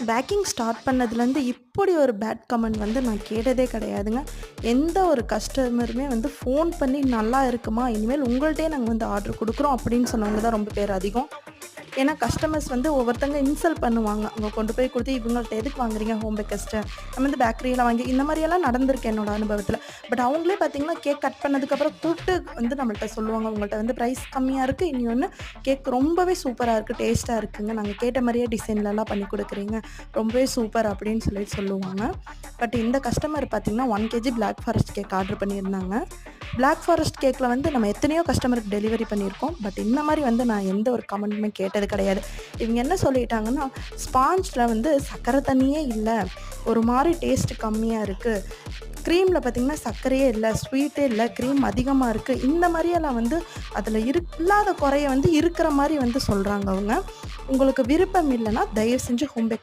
Baking start பண்ணதுலேருந்து இப்படி ஒரு பேட் கமெண்ட் வந்து நான் கேட்டதே கிடையாதுங்க. எந்த ஒரு கஸ்டமருமே வந்து ஃபோன் பண்ணி "நல்லா இருக்குமா, இனிமேல் உங்கள்ட்டயே நாங்க வந்து ஆர்டர் குடுக்குறோம்" அப்படின்னு சொன்னவங்க தான் ரொம்ப பேர் அதிகம். ஏன்னா கஸ்டமர்ஸ் வந்து ஒவ்வொருத்தங்க இன்சல்ட் பண்ணுவாங்க. அவங்க கொண்டு போய் குடுத்து, "இவங்கள்ட்ட எதுக்கு வாங்குறீங்க ஹோம் பேக்கர்ஸ்ட்ட? நம்ம வந்து பேக்கரியில வாங்கி" இந்த மாரியெல்லாம் நடந்திருக்கு என்னோட அனுபவத்தில. பட் அவங்களே பார்த்தீங்கன்னா, கேக் கட் பண்ணதுக்கப்புறம் கூப்ட்டு வந்து நம்மள்ட்ட சொல்லுவாங்க. "உங்கள்ட்ட வந்து பிரைஸ் கம்மியா இருக்கு. இன்னொன்னு கேக் ரொம்பவே சூப்பரா இருக்கு. டேஸ்ட்டா இருக்குங்க. நாங்க கேட்ட மாரியே டிசைன்லலாம் பண்ணி குடுக்குறீங்க. ரொம்பவே சூப்பர்" அப்படின்னு சொல்லி சொல்லுவாங்க. பட் இந்த கஸ்டமர் பார்த்தீங்கன்னா, 1 KG black forest cake order பண்ணியிருந்தாங்க. பிளாக் ஃபாரஸ்ட் கேக்ல வந்து நம்ம எத்தனையோ கஸ்டமருக்கு டெலிவரி பண்ணியிருக்கோம். பட் இந்த மாரி வந்து நான் எந்த ஒரு கமெண்ட்டுமே கேட்டது கிடையாது. இவங்க என்ன சொல்லிட்டாங்கன்னா, ஸ்பாஞ்ச்ல வந்து சர்க்கரை தண்ணியே இல்ல. ஒரு மாரி டேஸ்ட் கம்மியா இருக்கு. க்ரீம்ல பார்த்தீங்கன்னா, சர்க்கரையே இல்ல, ஸ்வீட்டே இல்ல, க்ரீம் அதிகமா இருக்கு. இந்த மாரியெல்லாம் வந்து அதில இல்லாத குறைய வந்து இருக்கிற மாரி வந்து சொல்றாங்க அவங்க. உங்களுக்கு விருப்பம் இல்லன்னா, தயவு செஞ்சு ஹோம் பேக்கர்